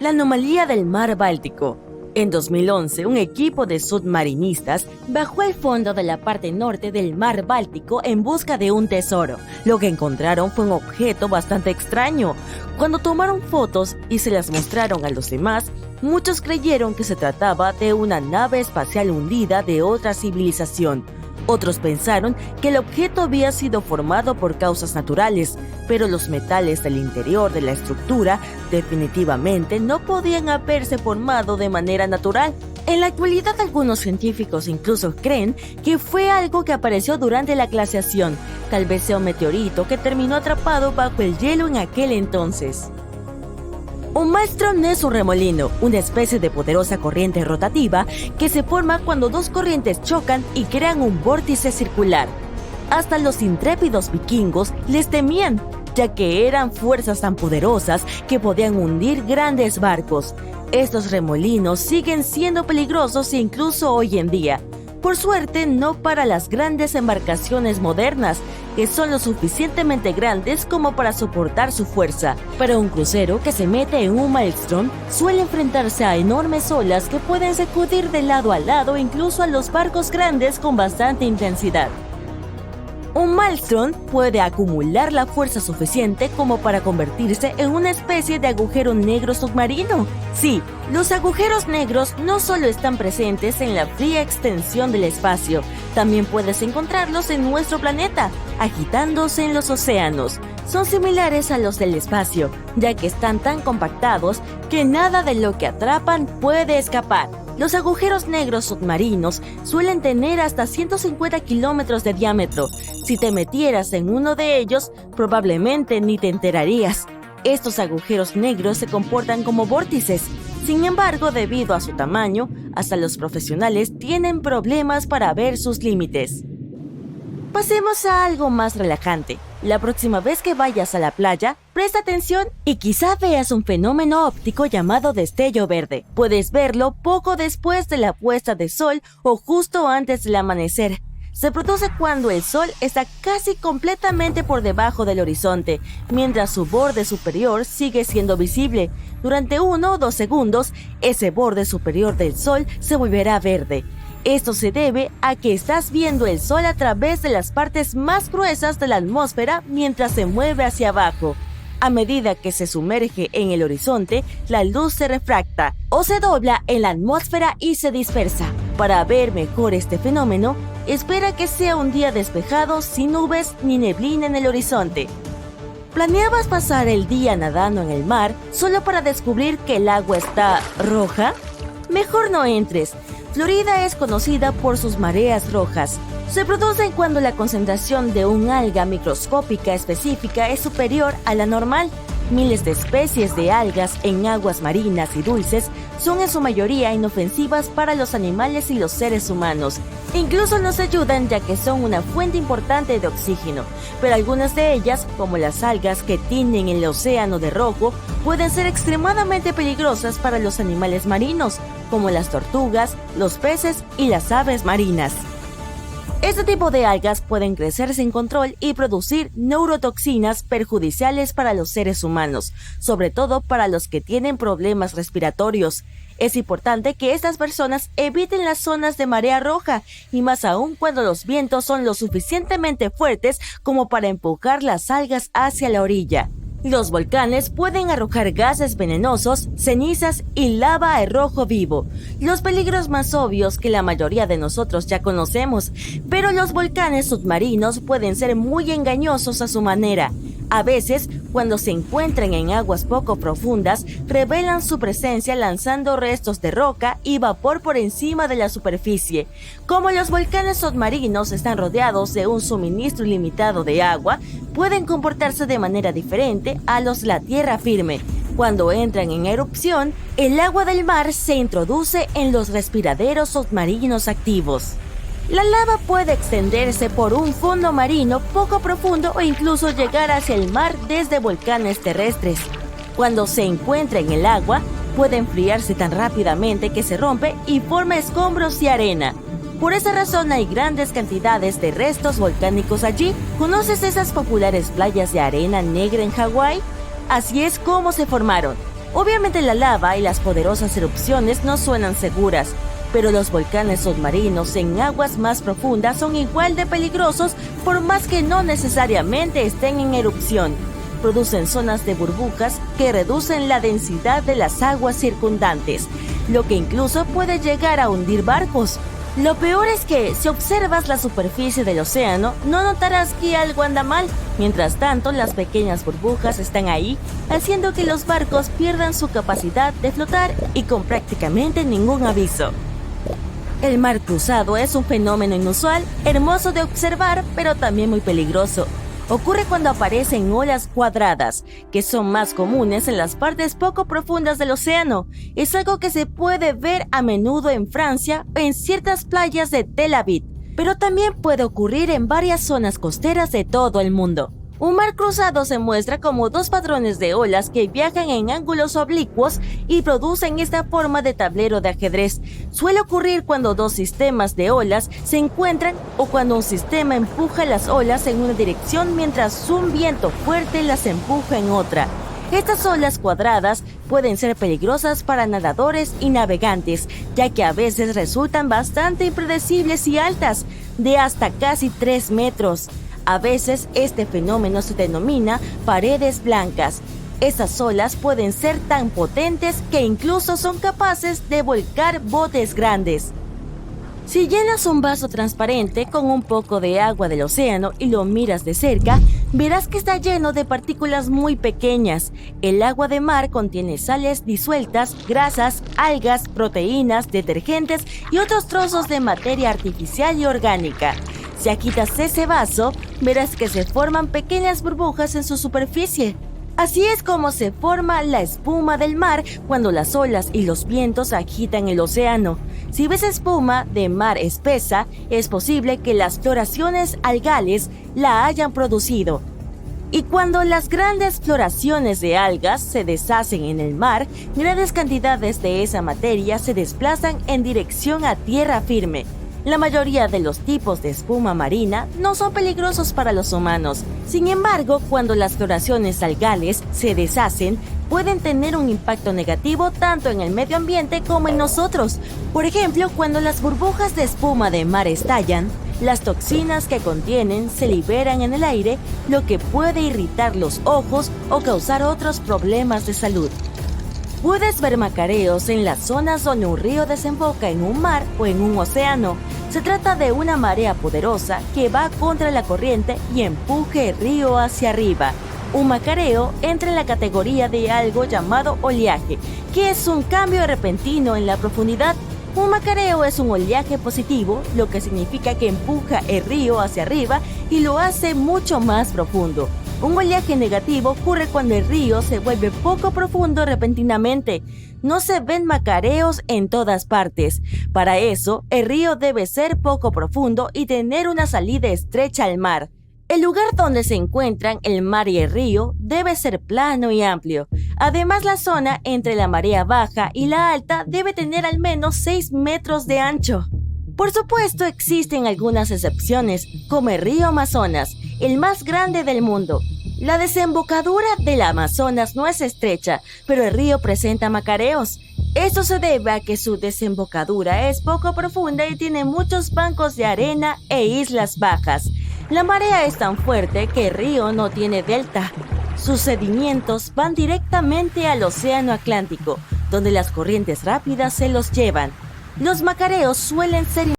La anomalía del mar Báltico. En 2011, un equipo de submarinistas bajó al fondo de la parte norte del mar Báltico en busca de un tesoro. Lo que encontraron fue un objeto bastante extraño. Cuando tomaron fotos y se las mostraron a los demás, muchos creyeron que se trataba de una nave espacial hundida de otra civilización. Otros pensaron que el objeto había sido formado por causas naturales, pero los metales del interior de la estructura definitivamente no podían haberse formado de manera natural. En la actualidad, algunos científicos incluso creen que fue algo que apareció durante la glaciación. Tal vez sea un meteorito que terminó atrapado bajo el hielo en aquel entonces. Un maelstrom es un remolino, una especie de poderosa corriente rotativa que se forma cuando dos corrientes chocan y crean un vórtice circular. Hasta los intrépidos vikingos les temían, ya que eran fuerzas tan poderosas que podían hundir grandes barcos. Estos remolinos siguen siendo peligrosos incluso hoy en día. Por suerte, no para las grandes embarcaciones modernas, que son lo suficientemente grandes como para soportar su fuerza. Pero un crucero que se mete en un maelstrom suele enfrentarse a enormes olas que pueden sacudir de lado a lado incluso a los barcos grandes con bastante intensidad. Un maelstrom puede acumular la fuerza suficiente como para convertirse en una especie de agujero negro submarino. Sí, los agujeros negros no solo están presentes en la fría extensión del espacio, también puedes encontrarlos en nuestro planeta, agitándose en los océanos. Son similares a los del espacio, ya que están tan compactados que nada de lo que atrapan puede escapar. Los agujeros negros submarinos suelen tener hasta 150 kilómetros de diámetro. Si te metieras en uno de ellos, probablemente ni te enterarías. Estos agujeros negros se comportan como vórtices. Sin embargo, debido a su tamaño, hasta los profesionales tienen problemas para ver sus límites. Pasemos a algo más relajante. La próxima vez que vayas a la playa, presta atención y quizá veas un fenómeno óptico llamado destello verde. Puedes verlo poco después de la puesta de sol o justo antes del amanecer. Se produce cuando el sol está casi completamente por debajo del horizonte, mientras su borde superior sigue siendo visible. Durante 1 o 2 segundos, ese borde superior del sol se volverá verde. Esto se debe a que estás viendo el sol a través de las partes más gruesas de la atmósfera mientras se mueve hacia abajo. A medida que se sumerge en el horizonte, la luz se refracta o se dobla en la atmósfera y se dispersa. Para ver mejor este fenómeno, espera que sea un día despejado sin nubes ni neblina en el horizonte. ¿Planeabas pasar el día nadando en el mar solo para descubrir que el agua está roja? Mejor no entres. Florida es conocida por sus mareas rojas. Se producen cuando la concentración de un alga microscópica específica es superior a la normal. Miles de especies de algas en aguas marinas y dulces son en su mayoría inofensivas para los animales y los seres humanos. Incluso nos ayudan ya que son una fuente importante de oxígeno, pero algunas de ellas, como las algas que tiñen el océano de rojo, pueden ser extremadamente peligrosas para los animales marinos, como las tortugas, los peces y las aves marinas. Este tipo de algas pueden crecer sin control y producir neurotoxinas perjudiciales para los seres humanos, sobre todo para los que tienen problemas respiratorios. Es importante que estas personas eviten las zonas de marea roja, y más aún cuando los vientos son lo suficientemente fuertes como para empujar las algas hacia la orilla. Los volcanes pueden arrojar gases venenosos, cenizas y lava a rojo vivo, los peligros más obvios que la mayoría de nosotros ya conocemos, pero los volcanes submarinos pueden ser muy engañosos a su manera. A veces, cuando se encuentran en aguas poco profundas, revelan su presencia lanzando restos de roca y vapor por encima de la superficie. Como los volcanes submarinos están rodeados de un suministro ilimitado de agua, pueden comportarse de manera diferente a los de la tierra firme. Cuando entran en erupción, el agua del mar se introduce en los respiraderos submarinos activos. La lava puede extenderse por un fondo marino poco profundo o incluso llegar hacia el mar desde volcanes terrestres. Cuando se encuentra en el agua, puede enfriarse tan rápidamente que se rompe y forma escombros y arena. Por esa razón hay grandes cantidades de restos volcánicos allí. ¿Conoces esas populares playas de arena negra en Hawái? Así es como se formaron. Obviamente la lava y las poderosas erupciones no suenan seguras, pero los volcanes submarinos en aguas más profundas son igual de peligrosos por más que no necesariamente estén en erupción. Producen zonas de burbujas que reducen la densidad de las aguas circundantes, lo que incluso puede llegar a hundir barcos. Lo peor es que, si observas la superficie del océano, no notarás que algo anda mal. Mientras tanto, las pequeñas burbujas están ahí, haciendo que los barcos pierdan su capacidad de flotar y con prácticamente ningún aviso. El mar cruzado es un fenómeno inusual, hermoso de observar, pero también muy peligroso. Ocurre cuando aparecen olas cuadradas, que son más comunes en las partes poco profundas del océano. Es algo que se puede ver a menudo en Francia o en ciertas playas de Tel Aviv, pero también puede ocurrir en varias zonas costeras de todo el mundo. Un mar cruzado se muestra como dos patrones de olas que viajan en ángulos oblicuos y producen esta forma de tablero de ajedrez. Suele ocurrir cuando dos sistemas de olas se encuentran o cuando un sistema empuja las olas en una dirección mientras un viento fuerte las empuja en otra. Estas olas cuadradas pueden ser peligrosas para nadadores y navegantes, ya que a veces resultan bastante impredecibles y altas, de hasta casi 3 metros. A veces este fenómeno se denomina paredes blancas. Estas olas pueden ser tan potentes que incluso son capaces de volcar botes grandes. Si llenas un vaso transparente con un poco de agua del océano y lo miras de cerca, verás que está lleno de partículas muy pequeñas. El agua de mar contiene sales disueltas, grasas, algas, proteínas, detergentes y otros trozos de materia artificial y orgánica. Si agitas ese vaso, verás que se forman pequeñas burbujas en su superficie. Así es como se forma la espuma del mar cuando las olas y los vientos agitan el océano. Si ves espuma de mar espesa, es posible que las floraciones algales la hayan producido. Y cuando las grandes floraciones de algas se deshacen en el mar, grandes cantidades de esa materia se desplazan en dirección a tierra firme. La mayoría de los tipos de espuma marina no son peligrosos para los humanos. Sin embargo, cuando las floraciones algales se deshacen, pueden tener un impacto negativo tanto en el medio ambiente como en nosotros. Por ejemplo, cuando las burbujas de espuma de mar estallan, las toxinas que contienen se liberan en el aire, lo que puede irritar los ojos o causar otros problemas de salud. Puedes ver macareos en las zonas donde un río desemboca en un mar o en un océano. Se trata de una marea poderosa que va contra la corriente y empuje el río hacia arriba. Un macareo entra en la categoría de algo llamado oleaje, que es un cambio repentino en la profundidad. Un macareo es un oleaje positivo, lo que significa que empuja el río hacia arriba y lo hace mucho más profundo. Un oleaje negativo ocurre cuando el río se vuelve poco profundo repentinamente. No se ven macareos en todas partes. Para eso, el río debe ser poco profundo y tener una salida estrecha al mar. El lugar donde se encuentran el mar y el río debe ser plano y amplio. Además, la zona entre la marea baja y la alta debe tener al menos 6 metros de ancho. Por supuesto, existen algunas excepciones, como el río Amazonas, el más grande del mundo. La desembocadura del Amazonas no es estrecha, pero el río presenta macareos. Esto se debe a que su desembocadura es poco profunda y tiene muchos bancos de arena e islas bajas. La marea es tan fuerte que el río no tiene delta. Sus sedimentos van directamente al Océano Atlántico, donde las corrientes rápidas se los llevan. Los macareos suelen ser...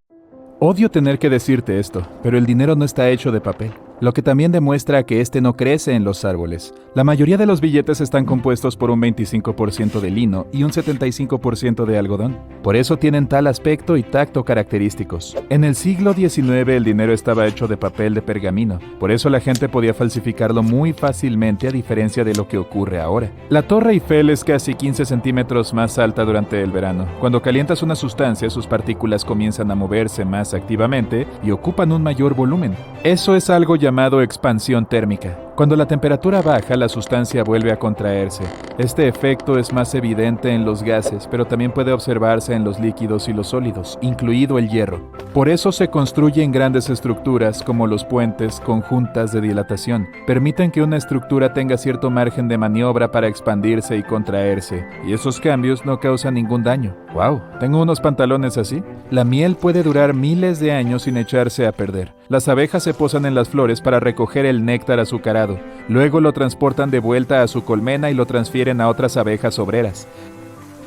Odio tener que decirte esto, pero el dinero no está hecho de papel, lo que también demuestra que este no crece en los árboles. La mayoría de los billetes están compuestos por un 25% de lino y un 75% de algodón. Por eso tienen tal aspecto y tacto característicos. En el siglo XIX el dinero estaba hecho de papel de pergamino, por eso la gente podía falsificarlo muy fácilmente a diferencia de lo que ocurre ahora. La Torre Eiffel es casi 15 centímetros más alta durante el verano. Cuando calientas una sustancia, sus partículas comienzan a moverse más activamente y ocupan un mayor volumen. Eso es algo llamado expansión térmica. Cuando la temperatura baja, la sustancia vuelve a contraerse. Este efecto es más evidente en los gases, pero también puede observarse en los líquidos y los sólidos, incluido el hierro. Por eso se construyen grandes estructuras como los puentes con juntas de dilatación. Permiten que una estructura tenga cierto margen de maniobra para expandirse y contraerse, y esos cambios no causan ningún daño. ¡Wow! ¿Tengo unos pantalones así? La miel puede durar miles de años sin echarse a perder. Las abejas se posan en las flores para recoger el néctar azucarado. Luego lo transportan de vuelta a su colmena y lo transfieren a otras abejas obreras.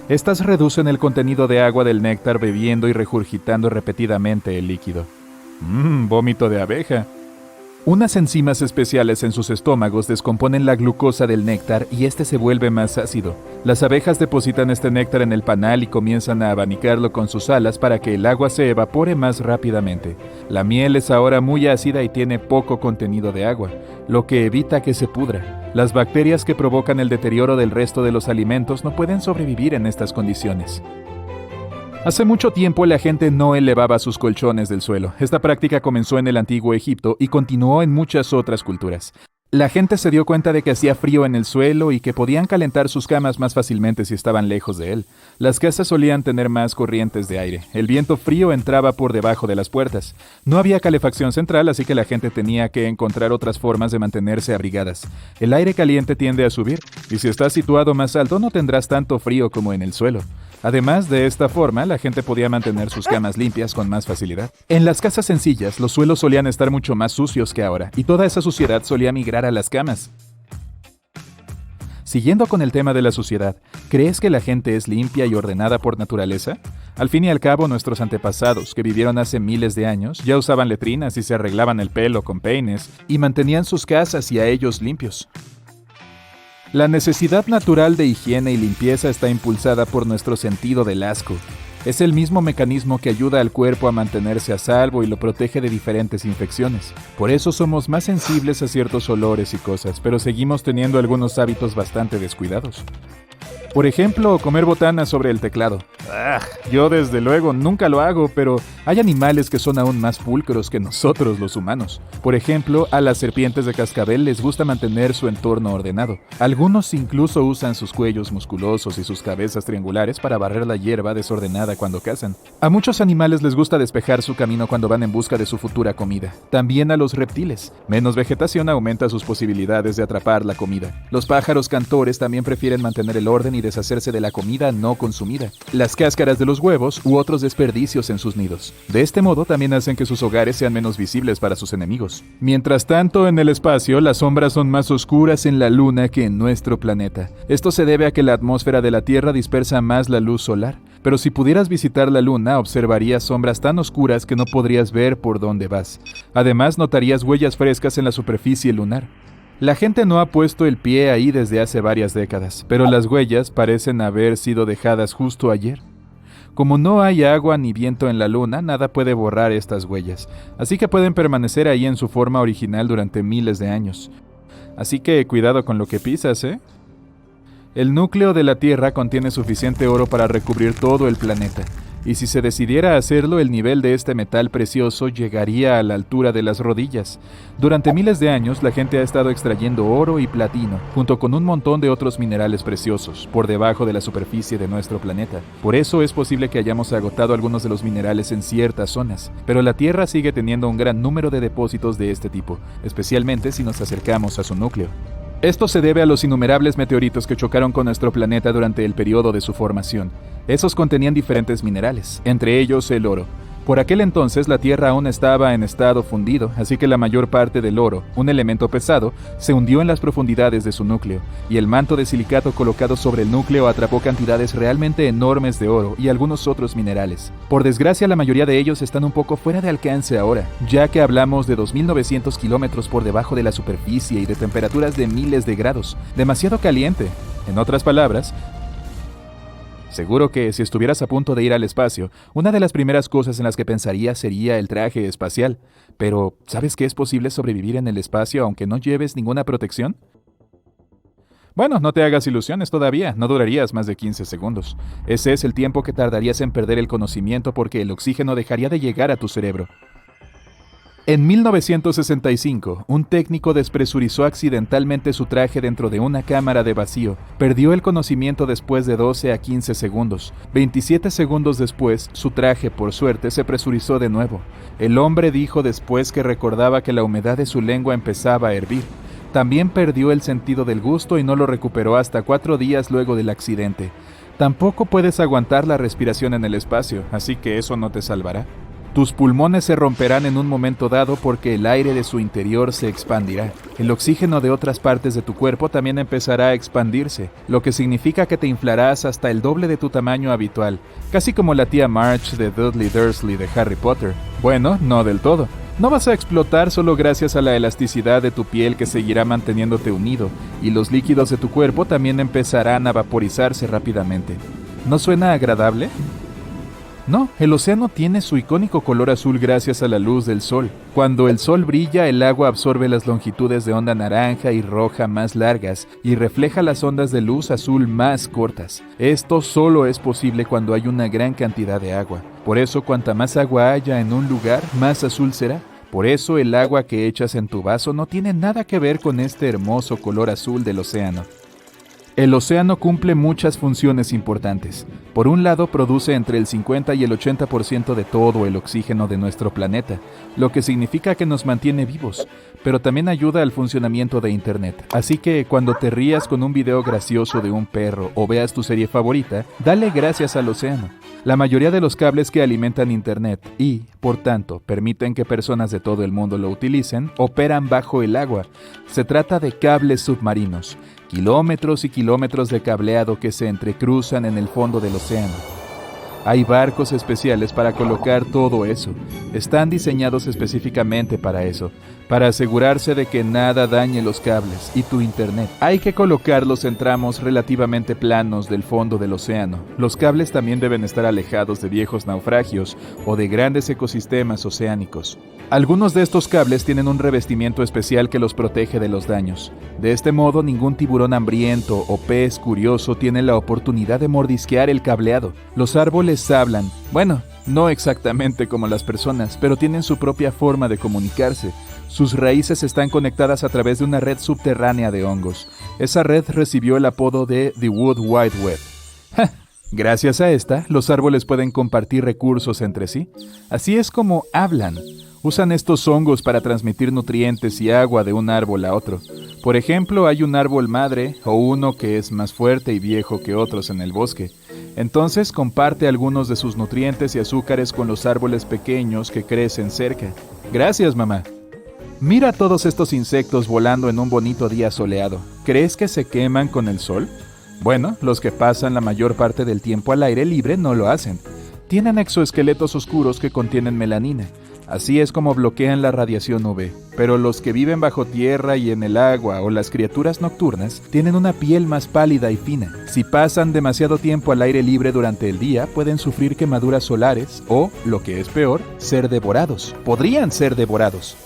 Estas reducen el contenido de agua del néctar bebiendo y regurgitando repetidamente el líquido. Vómito de abeja. Unas enzimas especiales en sus estómagos descomponen la glucosa del néctar y este se vuelve más ácido. Las abejas depositan este néctar en el panal y comienzan a abanicarlo con sus alas para que el agua se evapore más rápidamente. La miel es ahora muy ácida y tiene poco contenido de agua, lo que evita que se pudra. Las bacterias que provocan el deterioro del resto de los alimentos no pueden sobrevivir en estas condiciones. Hace mucho tiempo la gente no elevaba sus colchones del suelo. Esta práctica comenzó en el antiguo Egipto y continuó en muchas otras culturas. La gente se dio cuenta de que hacía frío en el suelo y que podían calentar sus camas más fácilmente si estaban lejos de él. Las casas solían tener más corrientes de aire. El viento frío entraba por debajo de las puertas. No había calefacción central, así que la gente tenía que encontrar otras formas de mantenerse abrigadas. El aire caliente tiende a subir, y si estás situado más alto no tendrás tanto frío como en el suelo. Además, de esta forma, la gente podía mantener sus camas limpias con más facilidad. En las casas sencillas, los suelos solían estar mucho más sucios que ahora, y toda esa suciedad solía migrar a las camas. Siguiendo con el tema de la suciedad, ¿crees que la gente es limpia y ordenada por naturaleza? Al fin y al cabo, nuestros antepasados, que vivieron hace miles de años, ya usaban letrinas y se arreglaban el pelo con peines, y mantenían sus casas y a ellos limpios. La necesidad natural de higiene y limpieza está impulsada por nuestro sentido del asco. Es el mismo mecanismo que ayuda al cuerpo a mantenerse a salvo y lo protege de diferentes infecciones. Por eso somos más sensibles a ciertos olores y cosas, pero seguimos teniendo algunos hábitos bastante descuidados. Por ejemplo, comer botanas sobre el teclado. Yo desde luego nunca lo hago, pero hay animales que son aún más pulcros que nosotros los humanos. Por ejemplo, a las serpientes de cascabel les gusta mantener su entorno ordenado. Algunos incluso usan sus cuellos musculosos y sus cabezas triangulares para barrer la hierba desordenada cuando cazan. A muchos animales les gusta despejar su camino cuando van en busca de su futura comida. También a los reptiles. Menos vegetación aumenta sus posibilidades de atrapar la comida. Los pájaros cantores también prefieren mantener el orden y deshacerse de la comida no consumida, las cáscaras de los huevos u otros desperdicios en sus nidos. De este modo también hacen que sus hogares sean menos visibles para sus enemigos. Mientras tanto, en el espacio, las sombras son más oscuras en la Luna que en nuestro planeta. Esto se debe a que la atmósfera de la Tierra dispersa más la luz solar. Pero si pudieras visitar la Luna, observarías sombras tan oscuras que no podrías ver por dónde vas. Además, notarías huellas frescas en la superficie lunar. La gente no ha puesto el pie ahí desde hace varias décadas, pero las huellas parecen haber sido dejadas justo ayer. Como no hay agua ni viento en la luna, nada puede borrar estas huellas, así que pueden permanecer ahí en su forma original durante miles de años. Así que cuidado con lo que pisas, ¿eh? El núcleo de la Tierra contiene suficiente oro para recubrir todo el planeta, y si se decidiera hacerlo, el nivel de este metal precioso llegaría a la altura de las rodillas. Durante miles de años, la gente ha estado extrayendo oro y platino, junto con un montón de otros minerales preciosos, por debajo de la superficie de nuestro planeta. Por eso es posible que hayamos agotado algunos de los minerales en ciertas zonas, pero la Tierra sigue teniendo un gran número de depósitos de este tipo, especialmente si nos acercamos a su núcleo. Esto se debe a los innumerables meteoritos que chocaron con nuestro planeta durante el periodo de su formación. Esos contenían diferentes minerales, entre ellos el oro. Por aquel entonces la Tierra aún estaba en estado fundido, así que la mayor parte del oro, un elemento pesado, se hundió en las profundidades de su núcleo, y el manto de silicato colocado sobre el núcleo atrapó cantidades realmente enormes de oro y algunos otros minerales. Por desgracia, la mayoría de ellos están un poco fuera de alcance ahora, ya que hablamos de 2.900 kilómetros por debajo de la superficie y de temperaturas de miles de grados, demasiado caliente. En otras palabras, seguro que si estuvieras a punto de ir al espacio, una de las primeras cosas en las que pensarías sería el traje espacial. Pero, ¿sabes que es posible sobrevivir en el espacio aunque no lleves ninguna protección? Bueno, no te hagas ilusiones todavía, no durarías más de 15 segundos. Ese es el tiempo que tardarías en perder el conocimiento porque el oxígeno dejaría de llegar a tu cerebro. En 1965, un técnico despresurizó accidentalmente su traje dentro de una cámara de vacío. Perdió el conocimiento después de 12 a 15 segundos. 27 segundos después, su traje, por suerte, se presurizó de nuevo. El hombre dijo después que recordaba que la humedad de su lengua empezaba a hervir. También perdió el sentido del gusto y no lo recuperó hasta 4 días luego del accidente. Tampoco puedes aguantar la respiración en el espacio, así que eso no te salvará. Tus pulmones se romperán en un momento dado porque el aire de su interior se expandirá. El oxígeno de otras partes de tu cuerpo también empezará a expandirse, lo que significa que te inflarás hasta el doble de tu tamaño habitual, casi como la tía Marge de Dudley Dursley de Harry Potter. Bueno, no del todo. No vas a explotar solo gracias a la elasticidad de tu piel que seguirá manteniéndote unido, y los líquidos de tu cuerpo también empezarán a vaporizarse rápidamente. ¿No suena agradable? No, el océano tiene su icónico color azul gracias a la luz del sol. Cuando el sol brilla, el agua absorbe las longitudes de onda naranja y roja más largas y refleja las ondas de luz azul más cortas. Esto solo es posible cuando hay una gran cantidad de agua. Por eso, cuanta más agua haya en un lugar, más azul será. Por eso, el agua que echas en tu vaso no tiene nada que ver con este hermoso color azul del océano. El océano cumple muchas funciones importantes. Por un lado, produce entre el 50 y el 80% de todo el oxígeno de nuestro planeta, lo que significa que nos mantiene vivos, pero también ayuda al funcionamiento de Internet. Así que cuando te rías con un video gracioso de un perro o veas tu serie favorita, dale gracias al océano. La mayoría de los cables que alimentan Internet y, por tanto, permiten que personas de todo el mundo lo utilicen, operan bajo el agua. Se trata de cables submarinos, kilómetros y kilómetros de cableado que se entrecruzan en el fondo del océano. Hay barcos especiales para colocar todo eso. Están diseñados específicamente para eso, para asegurarse de que nada dañe los cables y tu internet. Hay que colocarlos en tramos relativamente planos del fondo del océano. Los cables también deben estar alejados de viejos naufragios o de grandes ecosistemas oceánicos. Algunos de estos cables tienen un revestimiento especial que los protege de los daños. De este modo, ningún tiburón hambriento o pez curioso tiene la oportunidad de mordisquear el cableado. Los árboles hablan. Bueno, no exactamente como las personas, pero tienen su propia forma de comunicarse. Sus raíces están conectadas a través de una red subterránea de hongos. Esa red recibió el apodo de The Wood Wide Web. Gracias a esta, los árboles pueden compartir recursos entre sí. Así es como hablan. Usan estos hongos para transmitir nutrientes y agua de un árbol a otro. Por ejemplo, hay un árbol madre o uno que es más fuerte y viejo que otros en el bosque. Entonces comparte algunos de sus nutrientes y azúcares con los árboles pequeños que crecen cerca. Gracias, mamá. Mira todos estos insectos volando en un bonito día soleado. ¿Crees que se queman con el sol? Bueno, los que pasan la mayor parte del tiempo al aire libre no lo hacen. Tienen exoesqueletos oscuros que contienen melanina. Así es como bloquean la radiación UV. Pero los que viven bajo tierra y en el agua o las criaturas nocturnas tienen una piel más pálida y fina. Si pasan demasiado tiempo al aire libre durante el día, pueden sufrir quemaduras solares o, lo que es peor, ser devorados. Podrían ser devorados.